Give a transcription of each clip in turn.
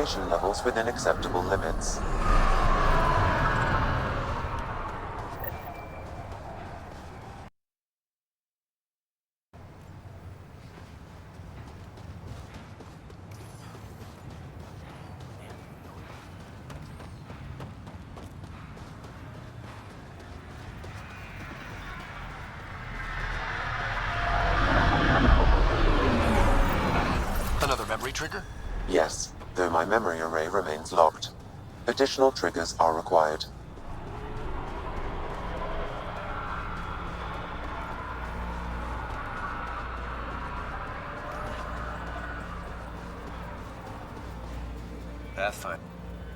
radiation levels within acceptable limits. Another memory trigger? Yes, though my memory array remains locked. Additional triggers are required.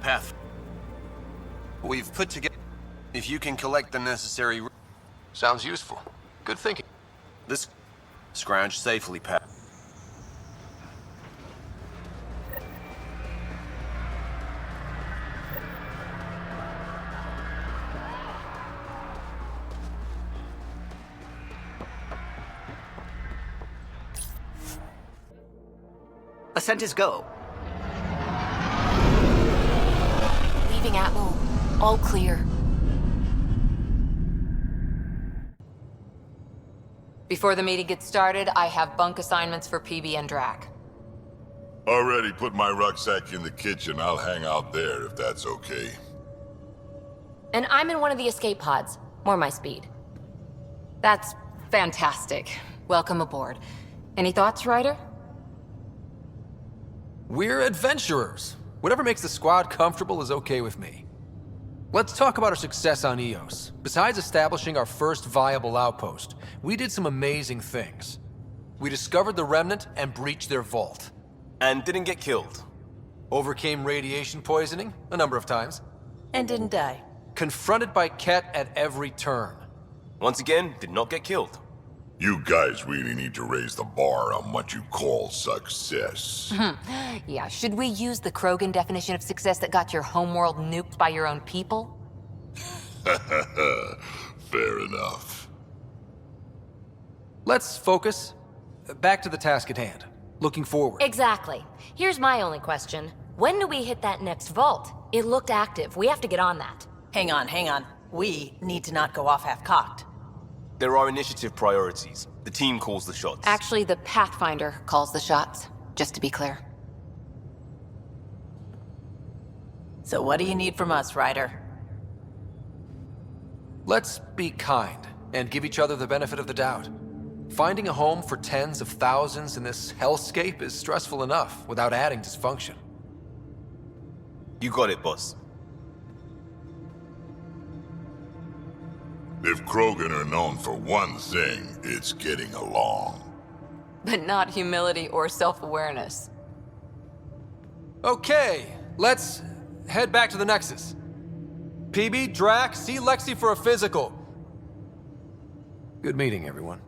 Path. We've put together... If you can collect the necessary... Sounds useful. Good thinking. This... Scrounge safely, Pat. Ascent is go. Leaving Atmo. All clear. Before the meeting gets started, I have bunk assignments for PB and Drac. Already put my rucksack in the kitchen. I'll hang out there if that's okay. And I'm in one of the escape pods. More my speed. That's fantastic. Welcome aboard. Any thoughts, Ryder? We're adventurers. Whatever makes the squad comfortable is okay with me. Let's talk about our success on Eos. Besides establishing our first viable outpost, we did some amazing things. We discovered the Remnant and breached their vault. And didn't get killed. Overcame radiation poisoning a number of times. And didn't die. Confronted by Ket at every turn. Once again, did not get killed. You guys really need to raise the bar on what you call success. Yeah, should we use the Krogan definition of success that got your homeworld nuked by your own people? Fair enough. Let's focus. Back to the task at hand. Looking forward. Exactly. Here's my only question. When do we hit that next vault? It looked active. We have to get on that. Hang on. We need to not go off half-cocked. There are initiative priorities. The team calls the shots. Actually, the Pathfinder calls the shots, just to be clear. So what do you need from us, Ryder? Let's be kind and give each other the benefit of the doubt. Finding a home for tens of thousands in this hellscape is stressful enough without adding dysfunction. You got it, boss. If Krogan are known for one thing, it's getting along. But not humility or self-awareness. Okay, let's head back to the Nexus. PB, Drac, see Lexi for a physical. Good meeting, everyone.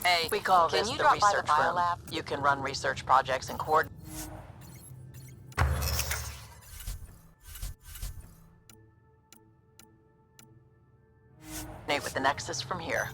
Hey, we call Can this you the drop by the research room. biolab? You can run research projects and coordinate with the Nexus from here.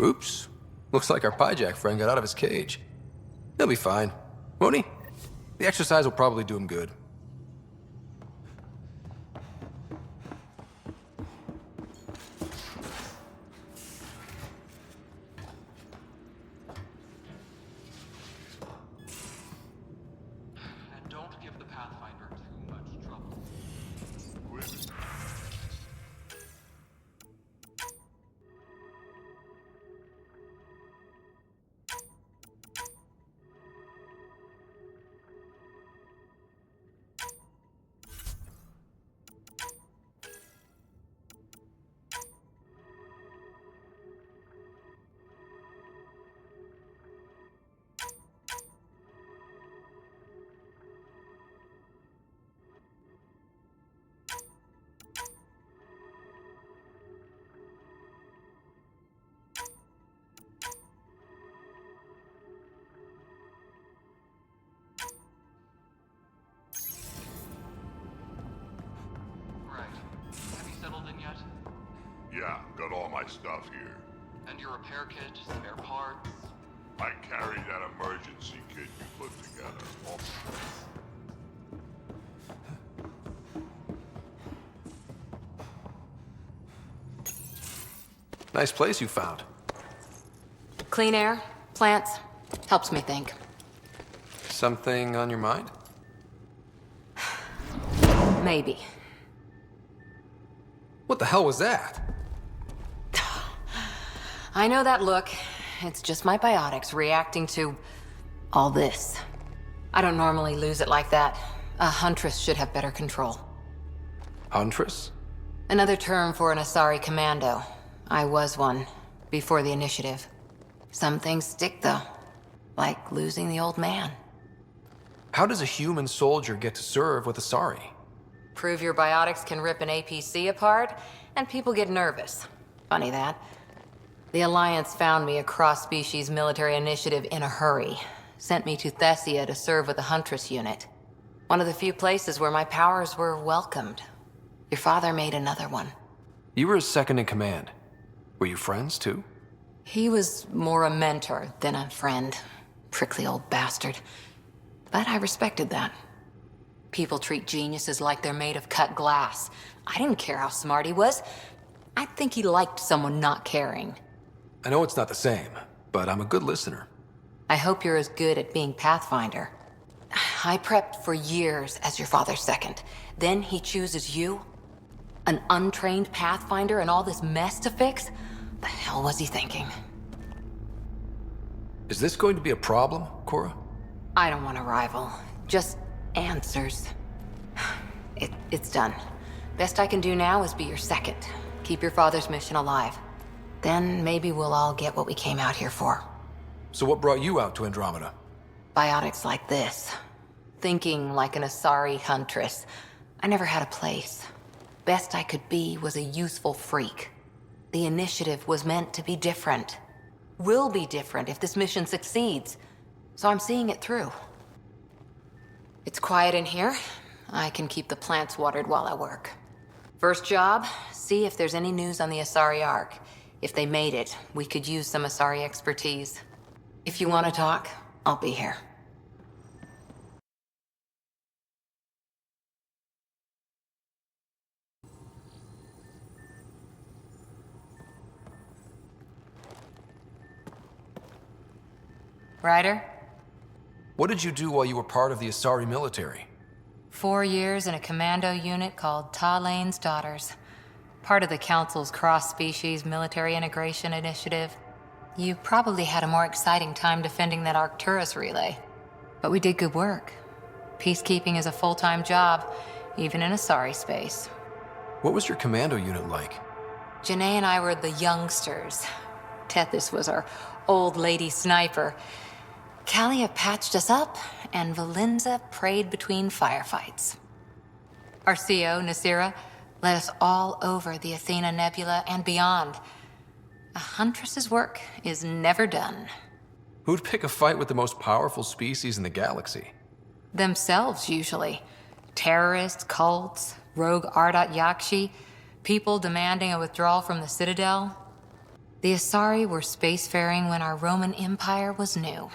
Oops. Looks like our Pyjack friend got out of his cage. He'll be fine, won't he? The exercise will probably do him good. Yeah, got all my stuff here. And your repair kit, spare parts. I carried that emergency kit you put together. Nice place you found. Clean air, plants, helps me think. Something on your mind? Maybe. What the hell was that? I know that look. It's just my biotics reacting to all this. I don't normally lose it like that. A huntress should have better control. Huntress? Another term for an Asari commando. I was one, before the initiative. Some things stick, though. Like losing the old man. How does a human soldier get to serve with Asari? Prove your biotics can rip an APC apart, and people get nervous. Funny that. The Alliance found me a cross-species military initiative in a hurry. Sent me to Thessia to serve with the Huntress unit. One of the few places where my powers were welcomed. Your father made another one. You were his second in command. Were you friends, too? He was more a mentor than a friend. Prickly old bastard. But I respected that. People treat geniuses like they're made of cut glass. I didn't care how smart he was. I think he liked someone not caring. I know it's not the same, but I'm a good listener. I hope you're as good at being Pathfinder. I prepped for years as your father's second. Then he chooses you? An untrained Pathfinder and all this mess to fix? The hell was he thinking? Is this going to be a problem, Cora? I don't want a rival. Just answers. It's done. Best I can do now is be your second. Keep your father's mission alive. Then maybe we'll all get what we came out here for. So what brought you out to Andromeda? Biotics like this. Thinking like an Asari huntress. I never had a place. Best I could be was a useful freak. The initiative was meant to be different. Will be different if this mission succeeds. So I'm seeing it through. It's quiet in here. I can keep the plants watered while I work. First job, see if there's any news on the Asari Ark. If they made it, we could use some Asari expertise. If you want to talk, I'll be here. Ryder? What did you do while you were part of the Asari military? 4 years in a commando unit called Talane's Daughters. Part of the Council's cross-species military integration initiative. You probably had a more exciting time defending that Arcturus relay. But we did good work. Peacekeeping is a full-time job, even in Asari space. What was your commando unit like? Janae and I were the youngsters. Tethys was our old lady sniper. Kalia patched us up, and Valenza prayed between firefights. Our CO, Nasira, led us all over the Athena Nebula and beyond. A huntress's work is never done. Who'd pick a fight with the most powerful species in the galaxy? Themselves, usually. Terrorists, cults, rogue Ardat Yakshi, people demanding a withdrawal from the Citadel. The Asari were spacefaring when our Roman Empire was new.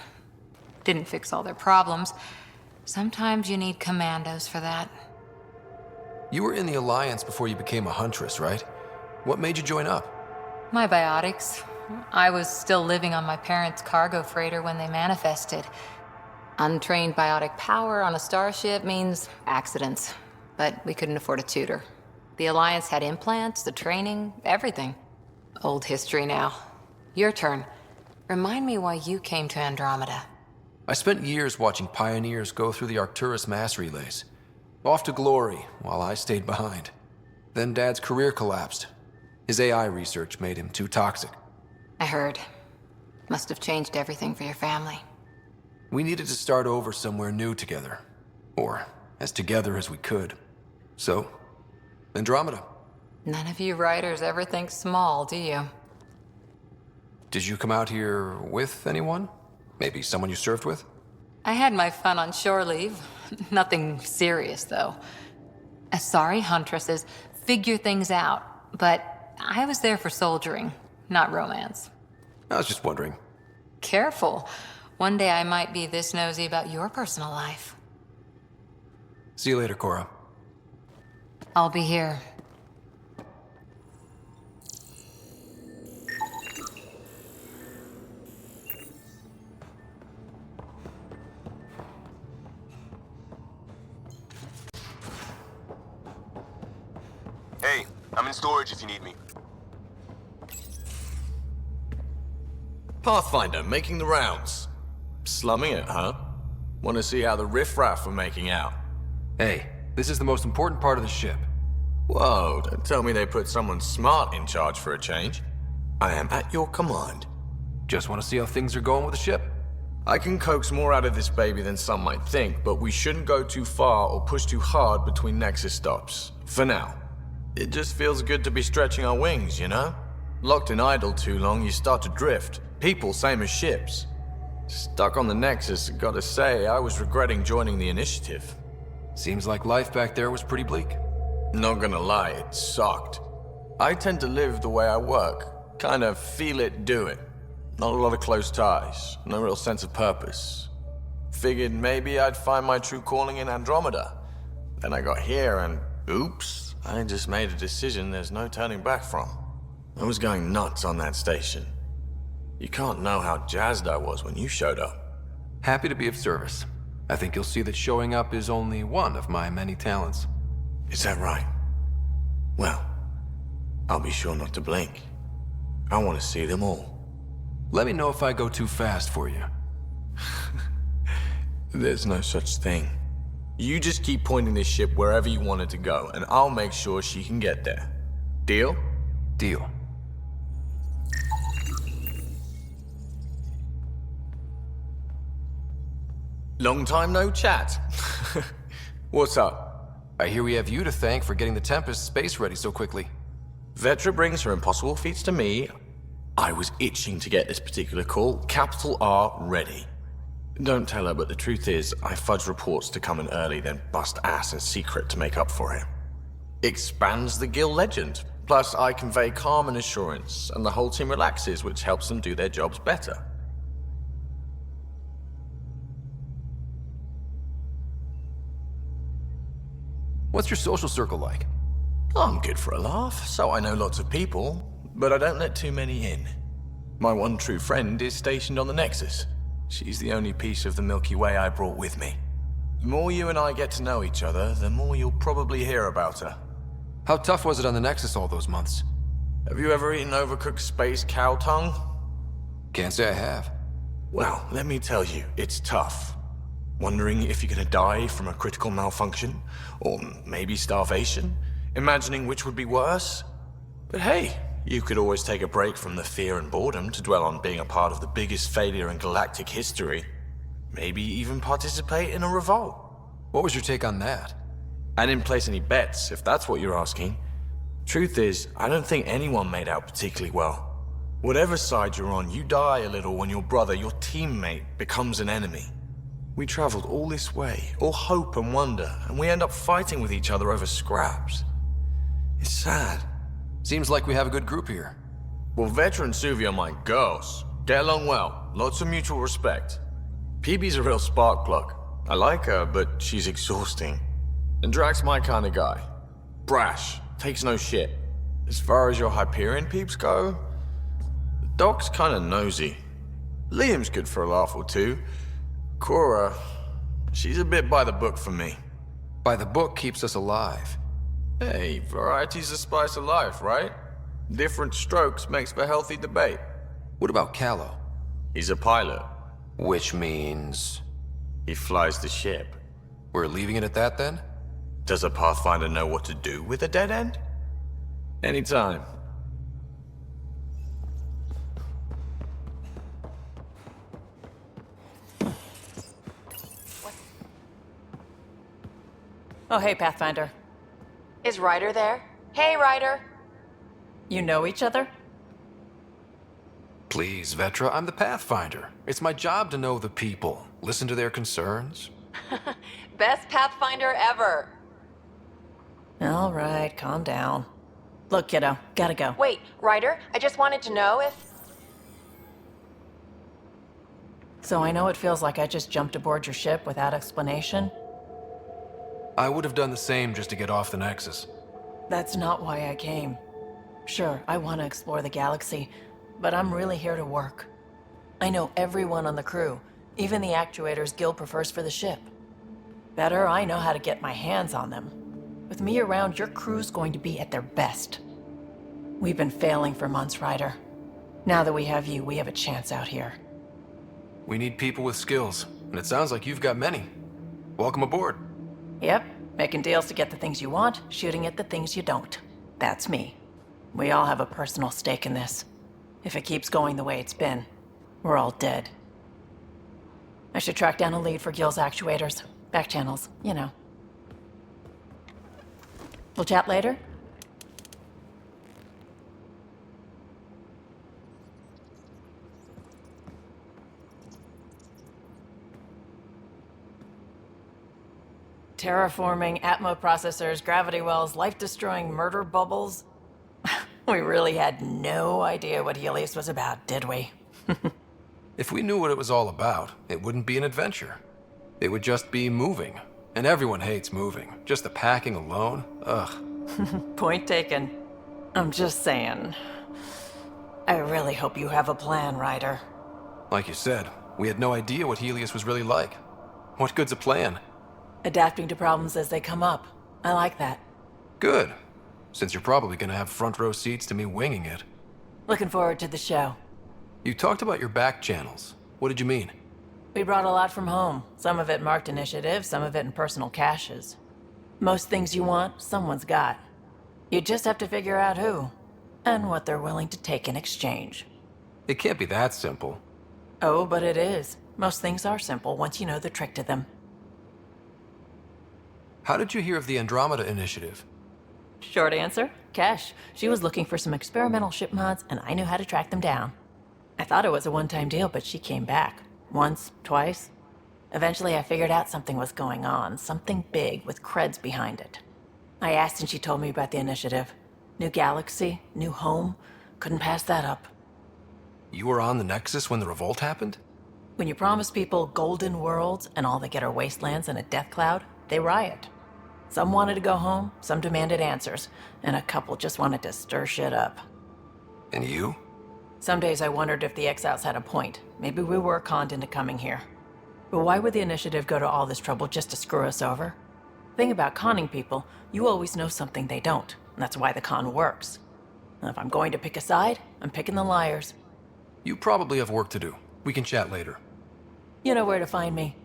Didn't fix all their problems. Sometimes you need commandos for that. You were in the Alliance before you became a huntress, right? What made you join up? My biotics. I was still living on my parents' cargo freighter when they manifested. Untrained biotic power on a starship means accidents. But we couldn't afford a tutor. The Alliance had implants, the training, everything. Old history now. Your turn. Remind me why you came to Andromeda. I spent years watching pioneers go through the Arcturus mass relays. Off to glory, while I stayed behind. Then Dad's career collapsed. His AI research made him too toxic. I heard. Must have changed everything for your family. We needed to start over somewhere new together. Or as together as we could. So, Andromeda. None of you writers ever think small, do you? Did you come out here with anyone? Maybe someone you served with? I had my fun on shore leave. Nothing serious, though. Asari huntresses figure things out, but I was there for soldiering, not romance. I was just wondering. Careful. One day I might be this nosy about your personal life. See you later, Cora. I'll be here. Hey, I'm in storage if you need me. Pathfinder, making the rounds. Slumming it, huh? Want to see how the riffraff are making out? Hey, this is the most important part of the ship. Whoa, don't tell me they put someone smart in charge for a change. I am at your command. Just want to see how things are going with the ship. I can coax more out of this baby than some might think, but we shouldn't go too far or push too hard between Nexus stops. For now. It just feels good to be stretching our wings, you know? Locked in idle too long, you start to drift. People, same as ships. Stuck on the Nexus, gotta say, I was regretting joining the initiative. Seems like life back there was pretty bleak. Not gonna lie, it sucked. I tend to live the way I work. Kind of feel it, do it. Not a lot of close ties, no real sense of purpose. Figured maybe I'd find my true calling in Andromeda. Then I got here and, oops, I just made a decision there's no turning back from. I was going nuts on that station. You can't know how jazzed I was when you showed up. Happy to be of service. I think you'll see that showing up is only one of my many talents. Is that right? Well, I'll be sure not to blink. I want to see them all. Let me know if I go too fast for you. There's no such thing. You just keep pointing this ship wherever you want it to go, and I'll make sure she can get there. Deal? Deal. Long time no chat. What's up? I hear we have you to thank for getting the Tempest space ready so quickly. Vetra brings her impossible feats to me. I was itching to get this particular call. Capital R ready. Don't tell her, but the truth is, I fudge reports to come in early, then bust ass in secret to make up for it. Expands the guild legend. Plus, I convey calm and assurance, and the whole team relaxes, which helps them do their jobs better. What's your social circle like? I'm good for a laugh, so I know lots of people, but I don't let too many in. My one true friend is stationed on the Nexus. She's the only piece of the Milky Way I brought with me. The more you and I get to know each other, the more you'll probably hear about her. How tough was it on the Nexus all those months? Have you ever eaten overcooked space cow tongue? Can't say I have. Well, let me tell you, it's tough. Wondering if you're gonna die from a critical malfunction, or maybe starvation, imagining which would be worse. But hey, you could always take a break from the fear and boredom to dwell on being a part of the biggest failure in galactic history. Maybe even participate in a revolt. What was your take on that? I didn't place any bets, if that's what you're asking. Truth is, I don't think anyone made out particularly well. Whatever side you're on, you die a little when your brother, your teammate, becomes an enemy. We traveled all this way, all hope and wonder, and we end up fighting with each other over scraps. It's sad. Seems like we have a good group here. Well, Vetra and Suvi are my girls. Get along well, lots of mutual respect. PB's a real spark plug. I like her, but she's exhausting. And Drax's my kind of guy. Brash, takes no shit. As far as your Hyperion peeps go, the Doc's kinda nosy. Liam's good for a laugh or two. Cora, she's a bit by the book for me. By the book keeps us alive. Hey, variety's the spice of life, right? Different strokes makes for healthy debate. What about Callow? He's a pilot. Which means... He flies the ship. We're leaving it at that then? Does a Pathfinder know what to do with a dead end? Anytime. Oh, hey, Pathfinder. Is Ryder there? Hey, Ryder. You know each other? Please, Vetra, I'm the Pathfinder. It's my job to know the people, listen to their concerns. Best Pathfinder ever. All right, calm down. Look, kiddo, gotta go. Wait, Ryder, I just wanted to know if... So I know it feels like I just jumped aboard your ship without explanation. I would have done the same just to get off the Nexus. That's not why I came. Sure, I want to explore the galaxy, but I'm really here to work. I know everyone on the crew, even the actuators Gil prefers for the ship. Better, I know how to get my hands on them. With me around, your crew's going to be at their best. We've been failing for months, Ryder. Now that we have you, we have a chance out here. We need people with skills, and it sounds like you've got many. Welcome aboard. Yep, making deals to get the things you want, shooting at the things you don't. That's me. We all have a personal stake in this. If it keeps going the way it's been, we're all dead. I should track down a lead for Gil's actuators. Back channels, you know. We'll chat later? Terraforming, Atmo processors, gravity wells, life-destroying murder bubbles. We really had no idea what Helios was about, did we? If we knew what it was all about, it wouldn't be an adventure. It would just be moving. And everyone hates moving. Just the packing alone, ugh. Point taken. I'm just saying. I really hope you have a plan, Ryder. Like you said, we had no idea what Helios was really like. What good's a plan? Adapting to problems as they come up. I like that. Good. Since you're probably gonna have front row seats to me winging it. Looking forward to the show. You talked about your back channels. What did you mean? We brought a lot from home. Some of it marked initiative, some of it in personal caches. Most things you want, someone's got. You just have to figure out who, and what they're willing to take in exchange. It can't be that simple. Oh, but it is. Most things are simple once you know the trick to them. How did you hear of the Andromeda initiative? Short answer, Cash. She was looking for some experimental ship mods, and I knew how to track them down. I thought it was a one-time deal, but she came back. Once, twice. Eventually I figured out something was going on, something big with creds behind it. I asked and she told me about the initiative. New galaxy, new home. Couldn't pass that up. You were on the Nexus when the revolt happened? When you promise people golden worlds and all they get are wastelands and a death cloud, they riot. Some wanted to go home, some demanded answers, and a couple just wanted to stir shit up. And you? Some days I wondered if the exiles had a point. Maybe we were conned into coming here. But why would the initiative go to all this trouble just to screw us over? Thing about conning people, you always know something they don't, and that's why the con works. And if I'm going to pick a side, I'm picking the liars. You probably have work to do. We can chat later. You know where to find me.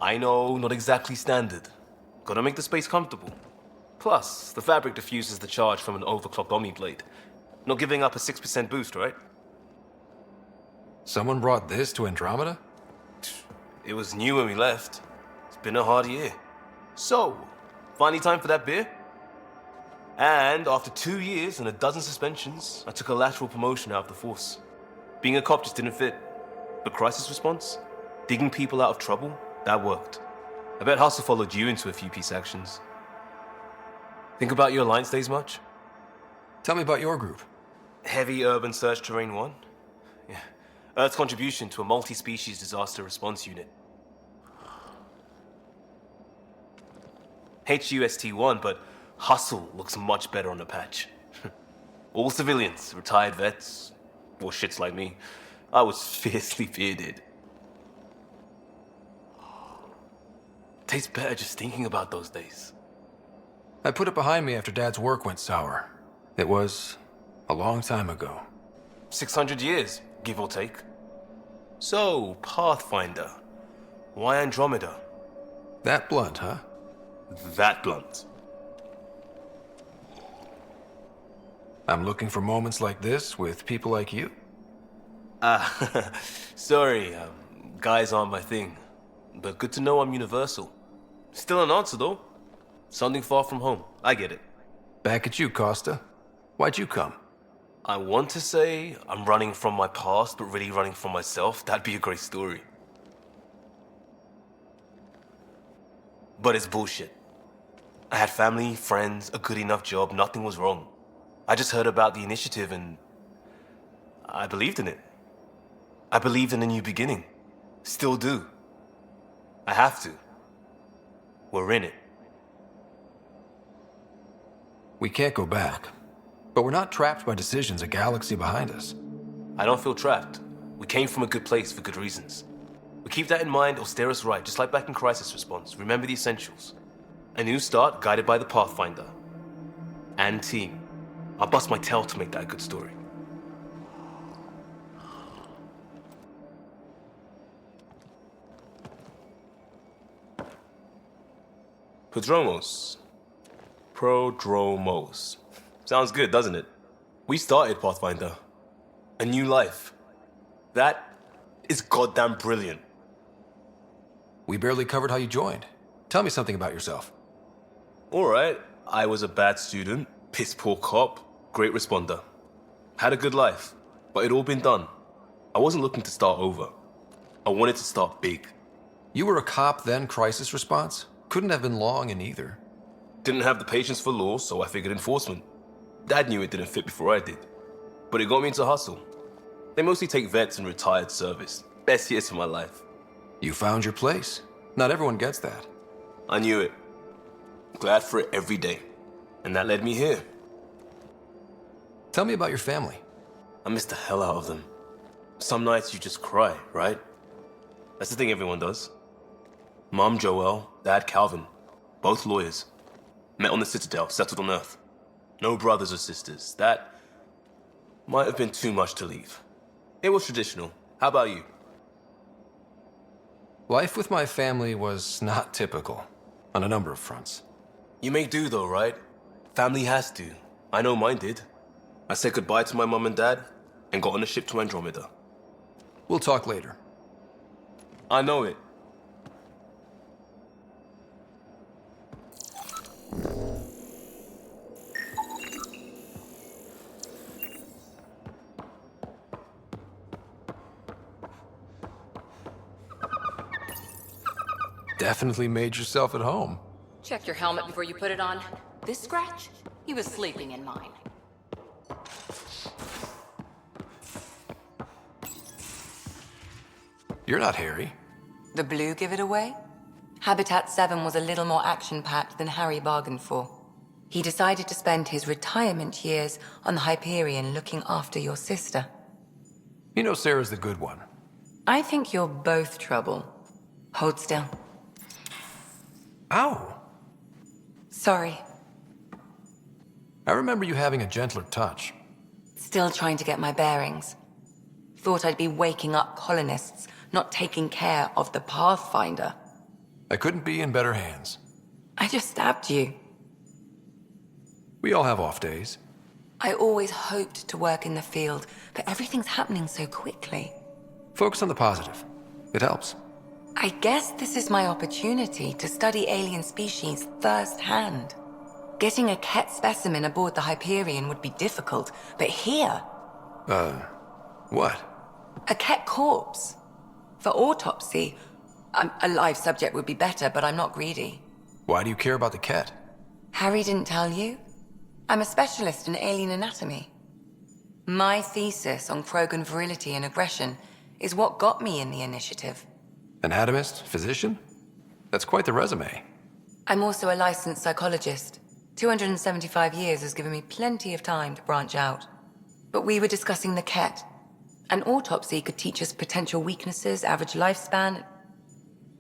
I know, not exactly standard. Gotta make the space comfortable. Plus, the fabric diffuses the charge from an overclocked Omni blade. Not giving up a 6% boost, right? Someone brought this to Andromeda? It was new when we left. It's been a hard year. So, finally time for that beer? And after 2 years and a dozen suspensions, I took a lateral promotion out of the force. Being a cop just didn't fit. But crisis response? Digging people out of trouble? That worked. I bet Hustle followed you into a few peace actions. Think about your Alliance days much? Tell me about your group. Heavy Urban Search Terrain 1? Yeah. Earth's contribution to a multi-species disaster response unit. HUST-1, but Hustle looks much better on the patch. All civilians, retired vets, or shits like me. I was fiercely bearded. Tastes better just thinking about those days. I put it behind me after Dad's work went sour. It was a long time ago. 600 years, give or take. So, Pathfinder. Why Andromeda? That blunt, huh? That blunt. I'm looking for moments like this with people like you. Sorry, guys aren't my thing. But good to know I'm universal. Still an answer, though. Something far from home. I get it. Back at you, Costa. Why'd you come? I want to say I'm running from my past, but really running from myself. That'd be a great story. But it's bullshit. I had family, friends, a good enough job, nothing was wrong. I just heard about the initiative and I believed in it. I believed in a new beginning. Still do. I have to. We're in it. We can't go back. But we're not trapped by decisions a galaxy behind us. I don't feel trapped. We came from a good place for good reasons. We keep that in mind or steer us right, just like back in Crisis Response. Remember the essentials. A new start guided by the Pathfinder. And team. I'll bust my tail to make that a good story. Prodromos. Sounds good, doesn't it? We started Pathfinder. A new life. That is goddamn brilliant. We barely covered how you joined. Tell me something about yourself. Alright, I was a bad student, piss poor cop, great responder. Had a good life, but it'd all been done. I wasn't looking to start over. I wanted to start big. You were a cop, then crisis response? Couldn't have been long in either. Didn't have the patience for law, so I figured enforcement. Dad knew it didn't fit before I did. But it got me into hustle. They mostly take vets and retired service. Best years of my life. You found your place. Not everyone gets that. I knew it. Glad for it every day. And that led me here. Tell me about your family. I miss the hell out of them. Some nights you just cry, right? That's the thing everyone does. Mom Joelle, Dad Calvin. Both lawyers. Met on the Citadel, settled on Earth. No brothers or sisters. That might have been too much to leave. It was traditional. How about you? Life with my family was not typical, on a number of fronts. You make do though, right? Family has to. I know mine did. I said goodbye to my mom and dad, and got on a ship to Andromeda. We'll talk later. I know it. Definitely made yourself at home. Check your helmet before you put it on. This scratch? He was sleeping in mine. You're not Harry. The blue give it away? Habitat 7 was a little more action-packed than Harry bargained for. He decided to spend his retirement years on the Hyperion looking after your sister. You know Sarah's the good one. I think you're both trouble. Hold still. Ow! Sorry. I remember you having a gentler touch. Still trying to get my bearings. Thought I'd be waking up colonists, not taking care of the Pathfinder. I couldn't be in better hands. I just stabbed you. We all have off days. I always hoped to work in the field, but everything's happening so quickly. Focus on the positive. It helps. I guess this is my opportunity to study alien species firsthand. Getting a Ket specimen aboard the Hyperion would be difficult, but here... What? A Ket corpse. For autopsy, a live subject would be better, but I'm not greedy. Why do you care about the Ket? Harry didn't tell you? I'm a specialist in alien anatomy. My thesis on Krogan virility and aggression is what got me in the initiative. Anatomist? Physician? That's quite the resume. I'm also a licensed psychologist. 275 years has given me plenty of time to branch out. But we were discussing the Ket. An autopsy could teach us potential weaknesses, average lifespan.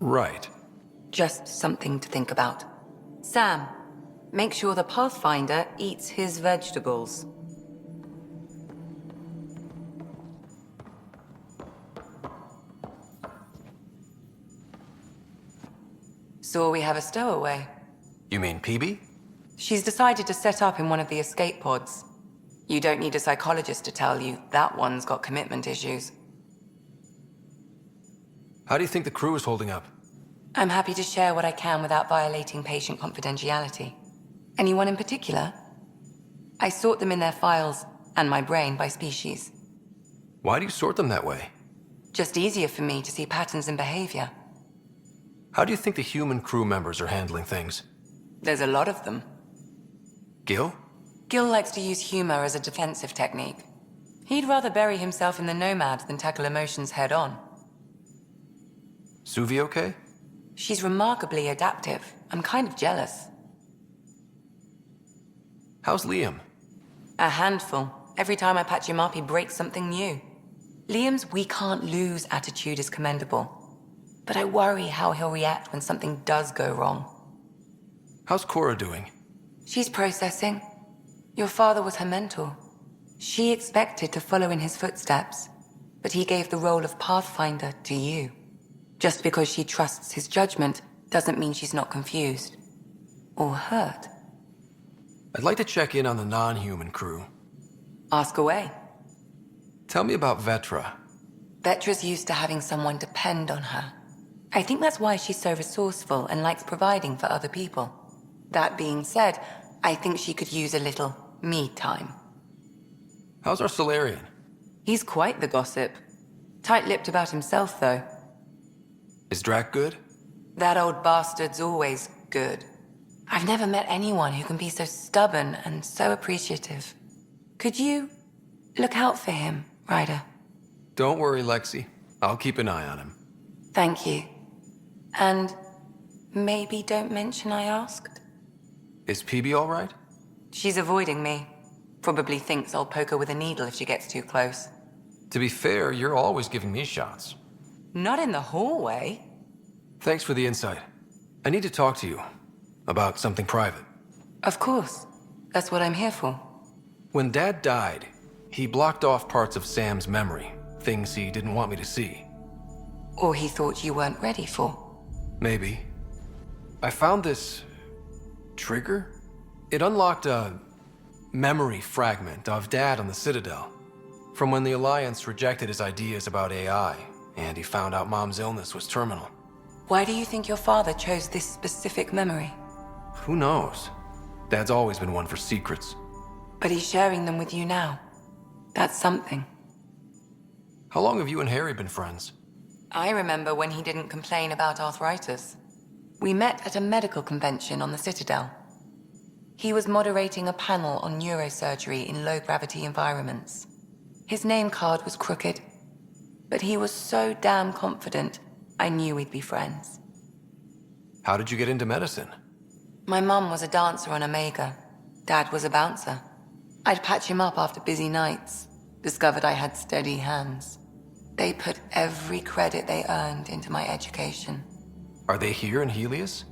Right. Just something to think about. Sam, make sure the Pathfinder eats his vegetables. So we have a stowaway. You mean PB? She's decided to set up in one of the escape pods. You don't need a psychologist to tell you that one's got commitment issues. How do you think the crew is holding up? I'm happy to share what I can without violating patient confidentiality. Anyone in particular? I sort them in their files, and my brain by species. Why do you sort them that way? Just easier for me to see patterns in behavior. How do you think the human crew members are handling things? There's a lot of them. Gil? Gil likes to use humor as a defensive technique. He'd rather bury himself in the Nomad than tackle emotions head on. Suvi okay? She's remarkably adaptive. I'm kind of jealous. How's Liam? A handful. Every time I patch him up, he breaks something new. Liam's "we can't lose" attitude is commendable. But I worry how he'll react when something does go wrong. How's Cora doing? She's processing. Your father was her mentor. She expected to follow in his footsteps, but he gave the role of Pathfinder to you. Just because she trusts his judgment doesn't mean she's not confused. Or hurt. I'd like to check in on the non-human crew. Ask away. Tell me about Vetra. Vetra's used to having someone depend on her. I think that's why she's so resourceful and likes providing for other people. That being said, I think she could use a little me time. How's our Solarian? He's quite the gossip. Tight-lipped about himself, though. Is Drac good? That old bastard's always good. I've never met anyone who can be so stubborn and so appreciative. Could you look out for him, Ryder? Don't worry, Lexi. I'll keep an eye on him. Thank you. And maybe don't mention I asked? Is PB all right? She's avoiding me. Probably thinks I'll poke her with a needle if she gets too close. To be fair, you're always giving me shots. Not in the hallway. Thanks for the insight. I need to talk to you about something private. Of course. That's what I'm here for. When Dad died, he blocked off parts of Sam's memory, things he didn't want me to see. Or he thought you weren't ready for. Maybe. I found this trigger. It unlocked a memory fragment of Dad on the Citadel, from when the Alliance rejected his ideas about AI, and he found out Mom's illness was terminal. Why do you think your father chose this specific memory? Who knows? Dad's always been one for secrets. But he's sharing them with you now. That's something. How long have you and Harry been friends? I remember when he didn't complain about arthritis. We met at a medical convention on the Citadel. He was moderating a panel on neurosurgery in low-gravity environments. His name card was crooked, but he was so damn confident, I knew we'd be friends. How did you get into medicine? My mum was a dancer on Omega. Dad was a bouncer. I'd patch him up after busy nights. Discovered I had steady hands. They put every credit they earned into my education. Are they here in Helios?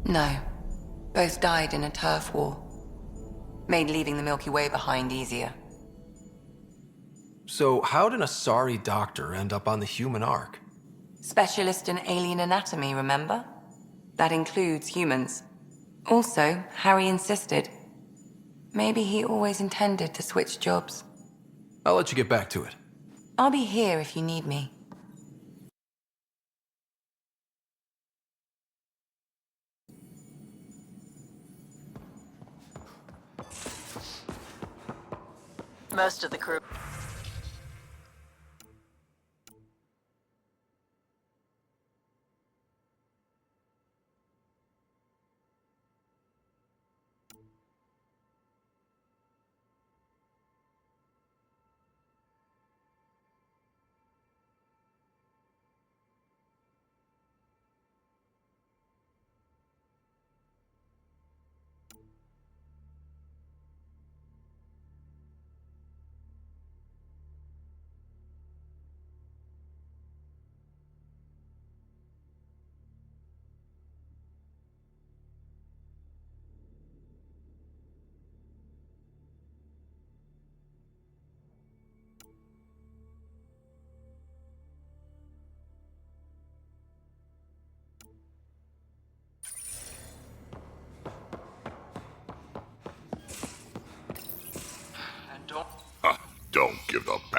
No. Both died in a turf war. Made leaving the Milky Way behind easier. So how did a sorry doctor end up on the human ark? Specialist in alien anatomy, remember? That includes humans. Also, Harry insisted. Maybe he always intended to switch jobs. I'll let you get back to it. I'll be here if you need me. Most of the crew.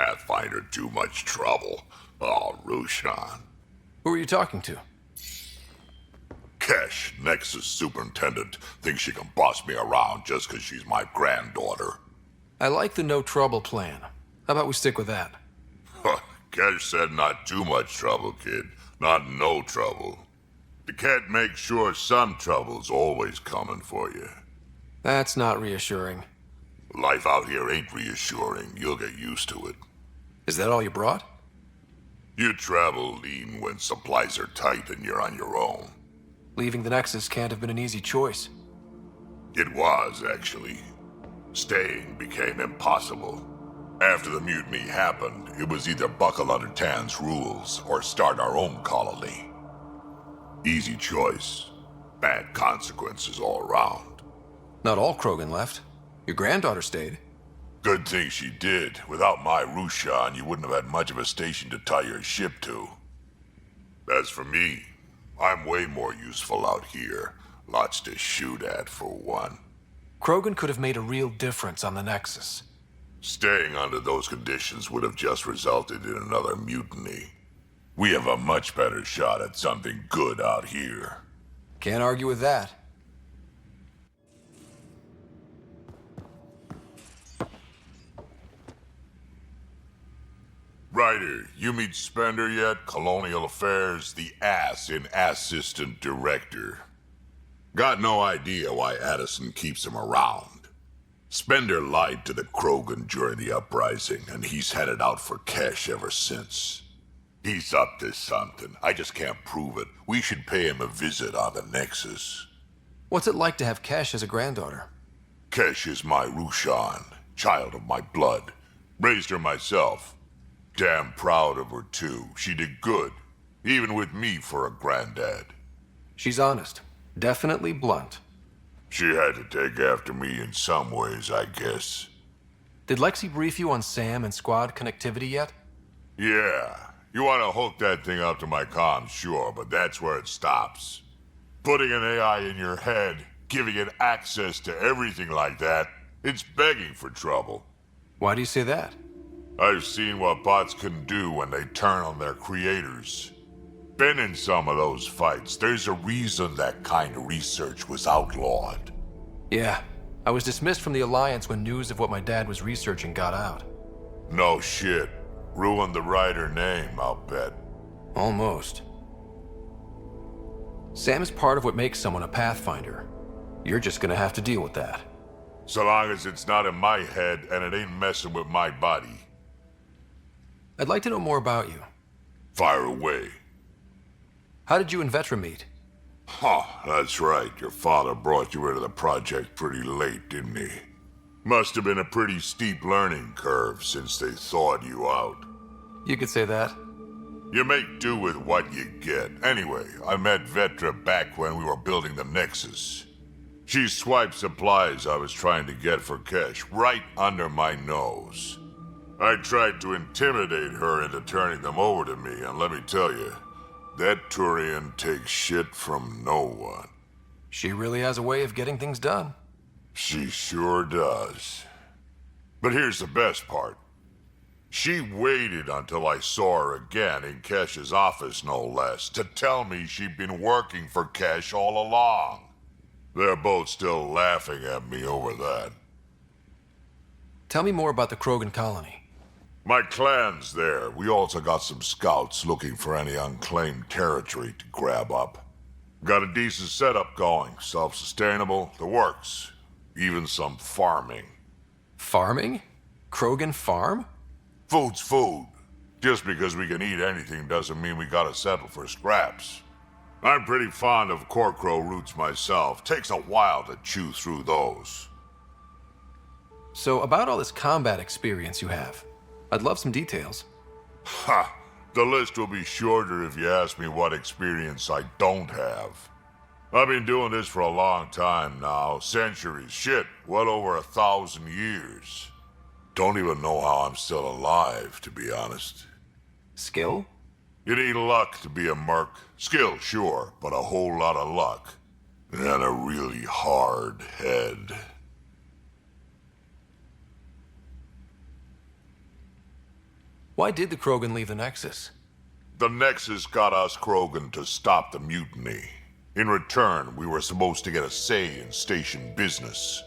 Pathfinder too much trouble. Oh, Rushan. Who are you talking to? Kesh, Nexus superintendent, thinks she can boss me around just 'cause she's my granddaughter. I like the no trouble plan. How about we stick with that? Kesh said not too much trouble, kid. Not no trouble. The cat makes sure some trouble's always coming for you. That's not reassuring. Life out here ain't reassuring. You'll get used to it. Is that all you brought? You travel lean when supplies are tight and you're on your own. Leaving the Nexus can't have been an easy choice. It was, actually. Staying became impossible. After the mutiny happened, it was either buckle under Tan's rules or start our own colony. Easy choice. Bad consequences all around. Not all Krogan left. Your granddaughter stayed. Good thing she did. Without my Rushan, you wouldn't have had much of a station to tie your ship to. As for me, I'm way more useful out here. Lots to shoot at, for one. Krogan could have made a real difference on the Nexus. Staying under those conditions would have just resulted in another mutiny. We have a much better shot at something good out here. Can't argue with that. Ryder, you meet Spender yet? Colonial Affairs, the ass in Assistant Director. Got no idea why Addison keeps him around. Spender lied to the Krogan during the uprising, and he's headed out for Kesh ever since. He's up to something. I just can't prove it. We should pay him a visit on the Nexus. What's it like to have Kesh as a granddaughter? Kesh is my Rushan, child of my blood. Raised her myself. Damn proud of her, too. She did good, even with me for a granddad. She's honest. Definitely blunt. She had to take after me in some ways, I guess. Did Lexi brief you on Sam and squad connectivity yet? Yeah. You want to hook that thing up to my comms, sure, but that's where it stops. Putting an AI in your head, giving it access to everything like that, it's begging for trouble. Why do you say that? I've seen what bots can do when they turn on their creators. Been in some of those fights. There's a reason that kind of research was outlawed. Yeah. I was dismissed from the Alliance when news of what my dad was researching got out. No shit. Ruined the Ryder name, I'll bet. Almost. Sam is part of what makes someone a Pathfinder. You're just gonna have to deal with that. So long as it's not in my head and it ain't messing with my body. I'd like to know more about you. Fire away. How did you and Vetra meet? Huh, that's right. Your father brought you into the project pretty late, didn't he? Must have been a pretty steep learning curve since they thawed you out. You could say that. You make do with what you get. Anyway, I met Vetra back when we were building the Nexus. She swiped supplies I was trying to get for Kesh right under my nose. I tried to intimidate her into turning them over to me, and let me tell you, that Turian takes shit from no one. She really has a way of getting things done. She sure does. But here's the best part. She waited until I saw her again in Kesh's office, no less, to tell me she'd been working for Kesh all along. They're both still laughing at me over that. Tell me more about the Krogan colony. My clan's there. We also got some scouts looking for any unclaimed territory to grab up. Got a decent setup going. Self-sustainable, the works. Even some farming. Farming? Krogan farm? Food's food. Just because we can eat anything doesn't mean we gotta settle for scraps. I'm pretty fond of Corcrow roots myself. Takes a while to chew through those. So, about all this combat experience you have, I'd love some details. Ha! The list will be shorter if you ask me what experience I don't have. I've been doing this for a long time now. Centuries. Shit, well over 1,000 years. Don't even know how I'm still alive, to be honest. Skill? You need luck to be a merc. Skill, sure, but a whole lot of luck. And a really hard head. Why did the Krogan leave the Nexus? The Nexus got us Krogan to stop the mutiny. In return, we were supposed to get a say in station business.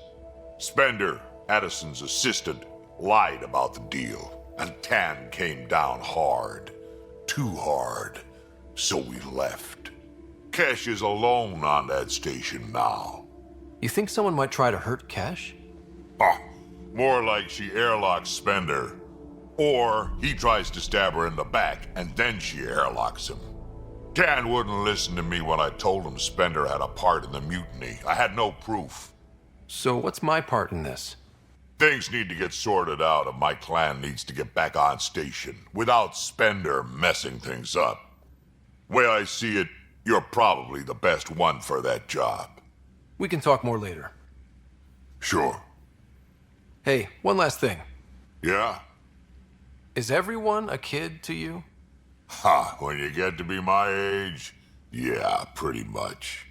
Spender, Addison's assistant, lied about the deal, and Tan came down hard. Too hard. So we left. Kesh is alone on that station now. You think someone might try to hurt Kesh? More like she airlocks Spender. Or he tries to stab her in the back, and then she airlocks him. Tan wouldn't listen to me when I told him Spender had a part in the mutiny. I had no proof. So what's my part in this? Things need to get sorted out, and my clan needs to get back on station, without Spender messing things up. Way I see it, you're probably the best one for that job. We can talk more later. Sure. Hey, one last thing. Yeah? Is everyone a kid to you? Ha, when you get to be my age, yeah, pretty much.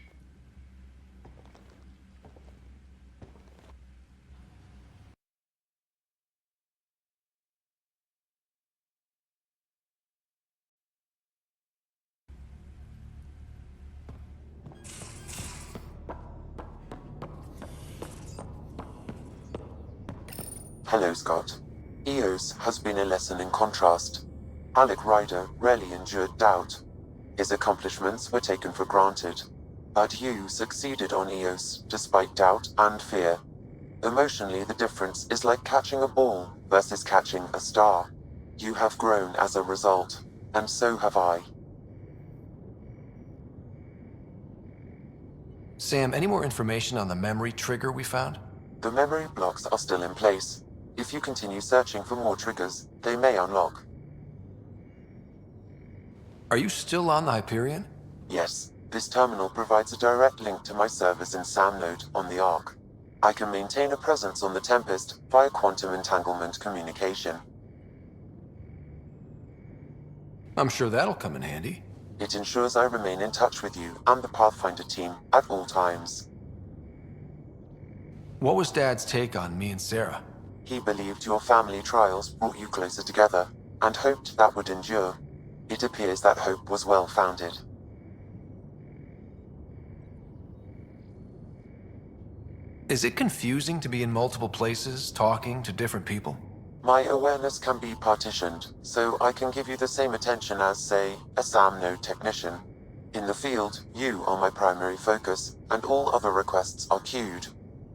Hello, Scott. EOS has been a lesson in contrast. Alec Ryder rarely endured doubt. His accomplishments were taken for granted. But you succeeded on EOS despite doubt and fear. Emotionally, the difference is like catching a ball versus catching a star. You have grown as a result, and so have I. Sam, any more information on the memory trigger we found? The memory blocks are still in place. If you continue searching for more triggers, they may unlock. Are you still on the Hyperion? Yes, this terminal provides a direct link to my servers in SAM node on the Ark. I can maintain a presence on the Tempest via quantum entanglement communication. I'm sure that'll come in handy. It ensures I remain in touch with you and the Pathfinder team at all times. What was Dad's take on me and Sara? He believed your family trials brought you closer together, and hoped that would endure. It appears that hope was well-founded. Is it confusing to be in multiple places, talking to different people? My awareness can be partitioned, so I can give you the same attention as, say, a SAM node technician. In the field, you are my primary focus, and all other requests are queued.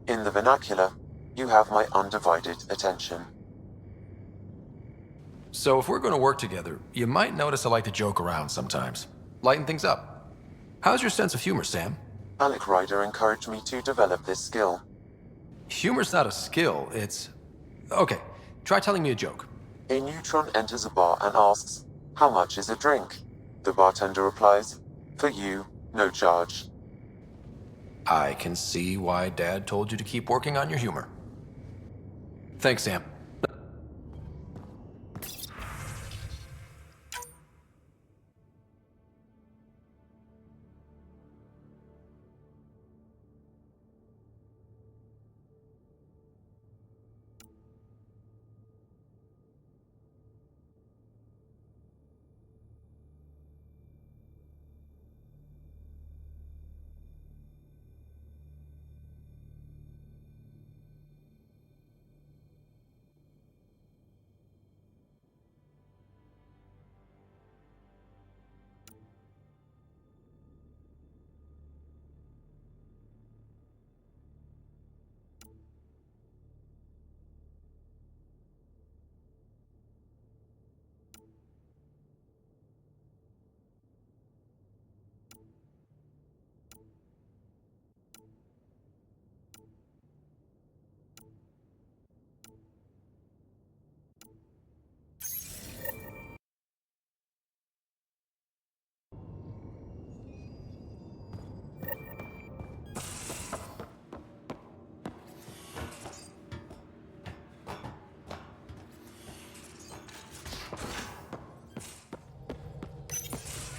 In the vernacular, you have my undivided attention. So if we're going to work together, you might notice I like to joke around sometimes. Lighten things up. How's your sense of humor, Sam? Alec Ryder encouraged me to develop this skill. Humor's not a skill, it's... Okay, try telling me a joke. A neutron enters a bar and asks, "How much is a drink?" The bartender replies, "For you, no charge." I can see why Dad told you to keep working on your humor. Thanks, Sam.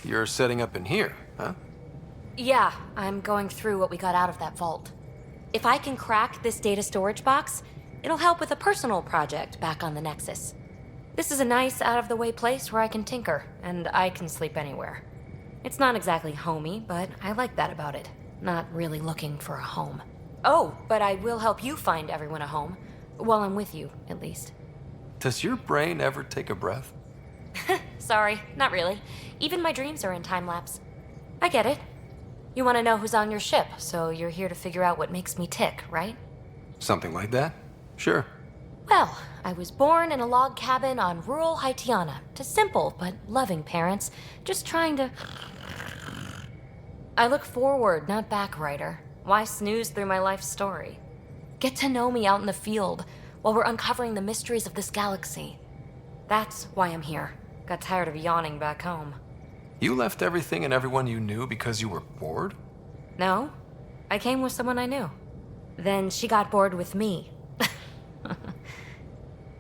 You're setting up in here, huh? Yeah, I'm going through what we got out of that vault. If I can crack this data storage box, it'll help with a personal project back on the Nexus. This is a nice, out-of-the-way place where I can tinker, and I can sleep anywhere. It's not exactly homey, but I like that about it. Not really looking for a home. Oh, but I will help you find everyone a home. While I'm with you, at least. Does your brain ever take a breath? Sorry, not really. Even my dreams are in time-lapse. I get it. You want to know who's on your ship, so you're here to figure out what makes me tick, right? Something like that? Sure. Well, I was born in a log cabin on rural Haitiana to simple but loving parents, just trying to... I look forward, not back, Ryder. Why snooze through my life story? Get to know me out in the field while we're uncovering the mysteries of this galaxy. That's why I'm here. Got tired of yawning back home. You left everything and everyone you knew because you were bored? No, I came with someone I knew. Then she got bored with me.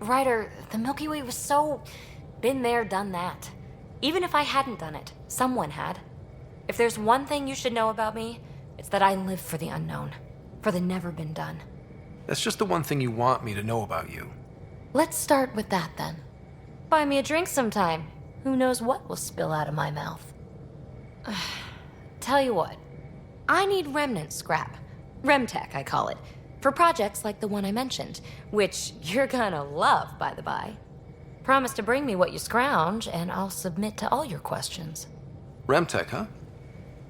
Ryder, the Milky Way was so... been there, done that. Even if I hadn't done it, someone had. If there's one thing you should know about me, it's that I live for the unknown. For the never been done. That's just the one thing you want me to know about you. Let's start with that then. Buy me a drink sometime. Who knows what will spill out of my mouth. Tell you what, I need remnant scrap. Remtech, I call it. For projects like the one I mentioned, which you're gonna love, by the by. Promise to bring me what you scrounge, and I'll submit to all your questions. Remtech, huh?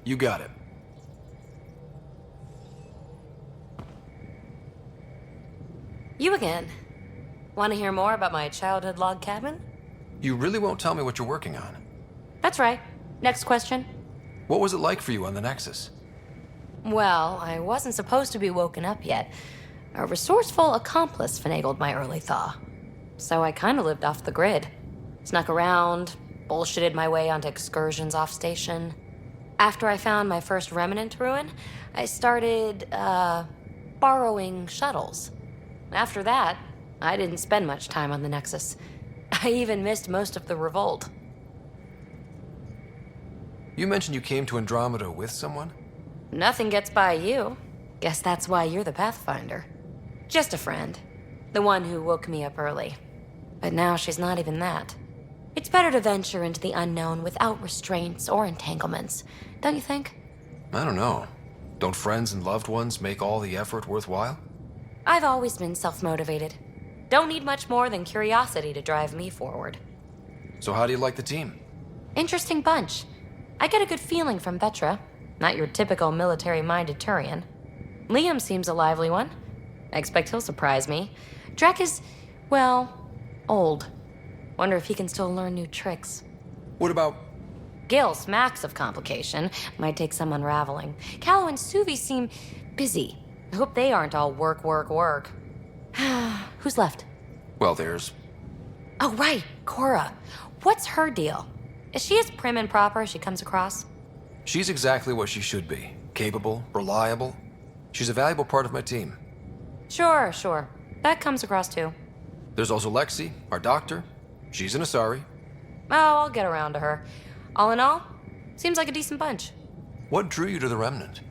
You got it. You again. Want to hear more about my childhood log cabin? You really won't tell me what you're working on. That's right. Next question. What was it like for you on the Nexus? Well, I wasn't supposed to be woken up yet. A resourceful accomplice finagled my early thaw. So I kind of lived off the grid. Snuck around, bullshitted my way onto excursions off station. After I found my first remnant ruin, I started, borrowing shuttles. After that, I didn't spend much time on the Nexus. I even missed most of the revolt. You mentioned you came to Andromeda with someone? Nothing gets by you. Guess that's why you're the Pathfinder. Just a friend. The one who woke me up early. But now she's not even that. It's better to venture into the unknown without restraints or entanglements, don't you think? I don't know. Don't friends and loved ones make all the effort worthwhile? I've always been self-motivated. Don't need much more than curiosity to drive me forward. So how do you like the team? Interesting bunch. I get a good feeling from Vetra. Not your typical military-minded Turian. Liam seems a lively one. I expect he'll surprise me. Drek is, well, old. Wonder if he can still learn new tricks. What about... Gil smacks of complication. Might take some unraveling. Callow and Suvi seem busy. I hope they aren't all work, work, work. Who's left? Well, there's... Oh, right, Cora. What's her deal? Is she as prim and proper as she comes across? She's exactly what she should be. Capable, reliable. She's a valuable part of my team. Sure. That comes across too. There's also Lexi, our doctor. She's an Asari. Oh, I'll get around to her. All in all, seems like a decent bunch. What drew you to the Remnant?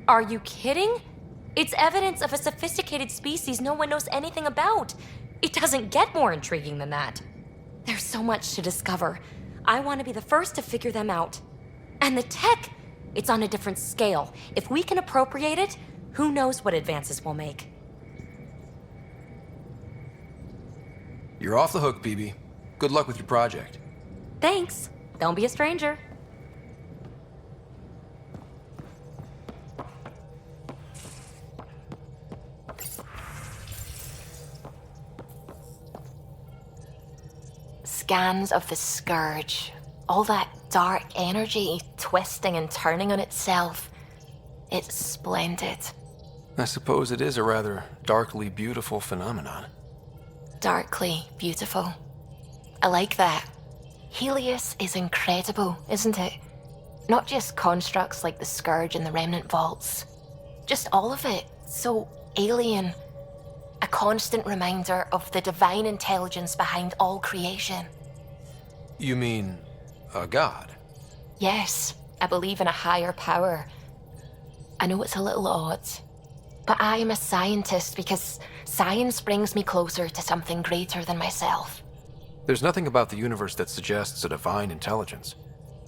Are you kidding? It's evidence of a sophisticated species no one knows anything about. It doesn't get more intriguing than that. There's so much to discover. I want to be the first to figure them out. And the tech, it's on a different scale. If we can appropriate it, who knows what advances we'll make. You're off the hook, BB. Good luck with your project. Thanks. Don't be a stranger. Scans of the Scourge. All that dark energy twisting and turning on itself. It's splendid. I suppose it is a rather darkly beautiful phenomenon. Darkly beautiful. I like that. Helios is incredible, isn't it? Not just constructs like the Scourge and the Remnant Vaults. Just all of it. So alien. A constant reminder of the divine intelligence behind all creation. You mean a god? Yes, I believe in a higher power. I know it's a little odd, but I am a scientist because science brings me closer to something greater than myself. There's nothing about the universe that suggests a divine intelligence.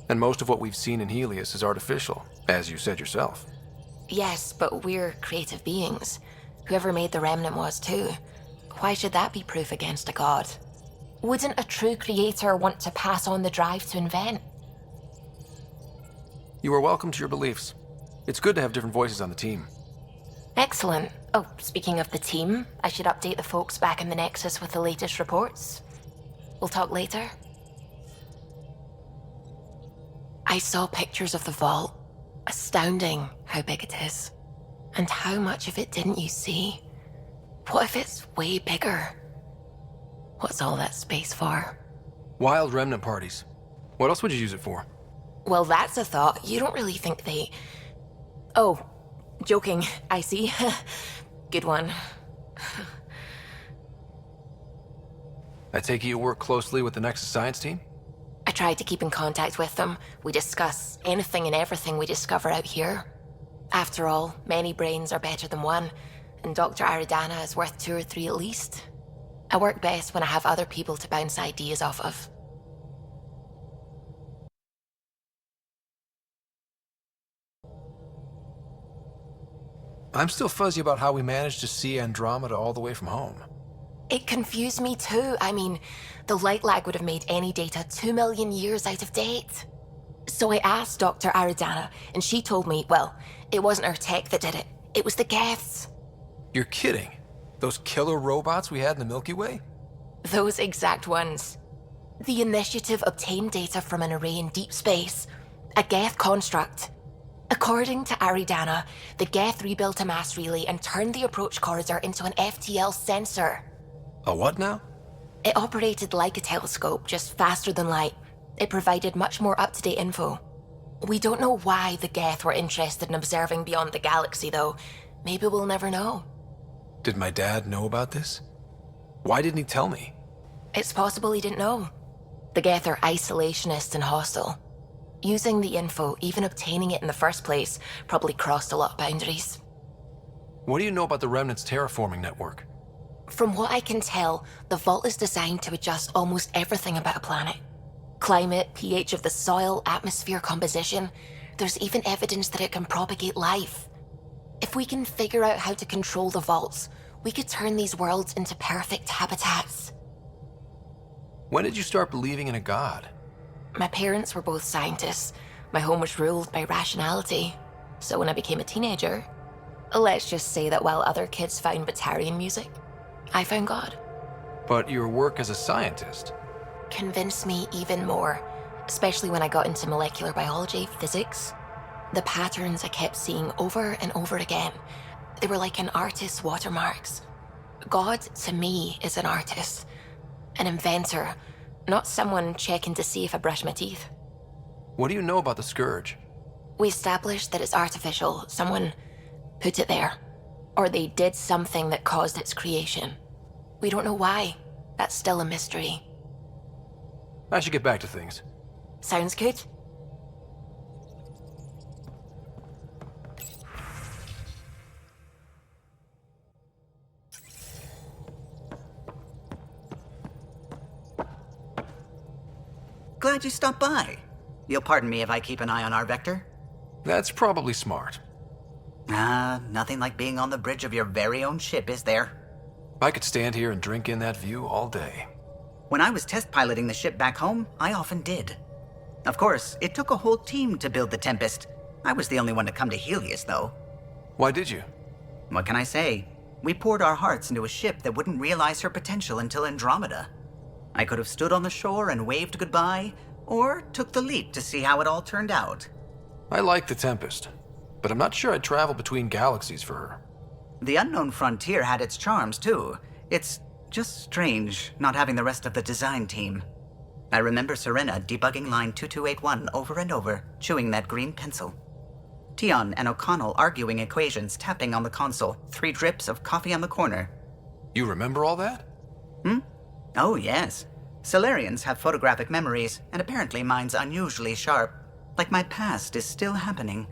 And most of what we've seen in Helios is artificial, as you said yourself. Yes, but we're creative beings. Whoever made the remnant was too. Why should that be proof against a god? Wouldn't a true creator want to pass on the drive to invent? You are welcome to your beliefs. It's good to have different voices on the team. Excellent. Oh, speaking of the team, I should update the folks back in the Nexus with the latest reports. We'll talk later. I saw pictures of the vault. Astounding how big it is. And how much of it didn't you see? What if it's way bigger? What's all that space for? Wild remnant parties. What else would you use it for? Well, that's a thought. You don't really think they... Oh, joking, I see. Good one. I take it you work closely with the Nexus science team? I try to keep in contact with them. We discuss anything and everything we discover out here. After all, many brains are better than one, and Dr. Aridana is worth 2 or 3 at least. I work best when I have other people to bounce ideas off of. I'm still fuzzy about how we managed to see Andromeda all the way from home. It confused me too. I mean, the light lag would have made any data 2 million years out of date. So I asked Dr. Aridana, and she told me, well, it wasn't her tech that did it. It was the Geths. You're kidding. Those killer robots we had in the Milky Way? Those exact ones. The initiative obtained data from an array in deep space, a Geth construct. According to Aridana, the Geth rebuilt a mass relay and turned the approach corridor into an FTL sensor. A what now? It operated like a telescope, just faster than light. It provided much more up-to-date info. We don't know why the Geth were interested in observing beyond the galaxy, though. Maybe we'll never know. Did my dad know about this? Why didn't he tell me? It's possible he didn't know. The Geth are isolationist and hostile. Using the info, even obtaining it in the first place, probably crossed a lot of boundaries. What do you know about the Remnant's terraforming network? From what I can tell, the vault is designed to adjust almost everything about a planet. Climate, pH of the soil, atmosphere composition. There's even evidence that it can propagate life. If we can figure out how to control the vaults, we could turn these worlds into perfect habitats. When did you start believing in a god? My parents were both scientists. My home was ruled by rationality. So when I became a teenager, let's just say that while other kids found Batarian music, I found God. But your work as a scientist convinced me even more, especially when I got into molecular biology, physics. The patterns I kept seeing over and over again, they were like an artist's watermarks. God, to me, is an artist, an inventor, not someone checking to see if I brush my teeth. What do you know about the Scourge? We established that it's artificial. Someone put it there. Or they did something that caused its creation. We don't know why. That's still a mystery. I should get back to things. Sounds good. Glad you stopped by. You'll pardon me if I keep an eye on our vector? That's probably smart. Nothing like being on the bridge of your very own ship, is there? I could stand here and drink in that view all day. When I was test piloting the ship back home, I often did. Of course, it took a whole team to build the Tempest. I was the only one to come to Helios, though. Why did you? What can I say? We poured our hearts into a ship that wouldn't realize her potential until Andromeda. I could have stood on the shore and waved goodbye, or took the leap to see how it all turned out. I like the Tempest, but I'm not sure I'd travel between galaxies for her. The unknown frontier had its charms, too. It's just strange not having the rest of the design team. I remember Serena debugging line 2281 over and over, chewing that green pencil. Tion and O'Connell arguing equations, tapping on the console, 3 drips of coffee on the corner. You remember all that? Oh, yes. Solarians have photographic memories, and apparently mine's unusually sharp. Like my past is still happening.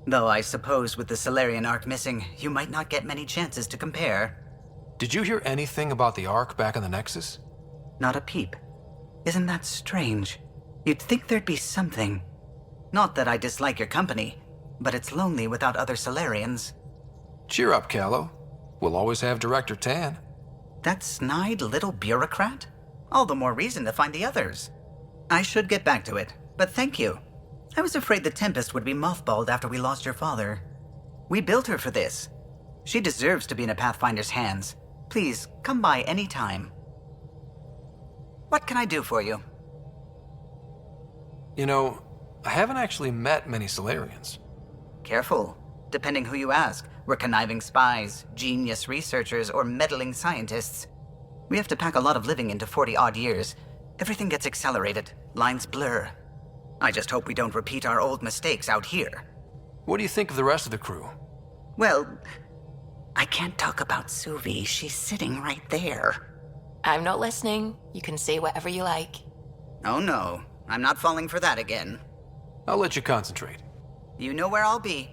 Though I suppose with the Solarian arc missing, you might not get many chances to compare. Did you hear anything about the Ark back in the Nexus? Not a peep. Isn't that strange? You'd think there'd be something. Not that I dislike your company, but it's lonely without other Solarians. Cheer up, Callow. We'll always have Director Tan. That snide little bureaucrat? All the more reason to find the others. I should get back to it, but thank you. I was afraid the Tempest would be mothballed after we lost your father. We built her for this. She deserves to be in a Pathfinder's hands. Please, come by any time. What can I do for you? You know, I haven't actually met many Solarians. Careful. Depending who you ask, we're conniving spies, genius researchers, or meddling scientists. We have to pack a lot of living into 40-odd years. Everything gets accelerated. Lines blur. I just hope we don't repeat our old mistakes out here. What do you think of the rest of the crew? Well, I can't talk about Suvi. She's sitting right there. I'm not listening. You can say whatever you like. Oh no, I'm not falling for that again. I'll let you concentrate. You know where I'll be.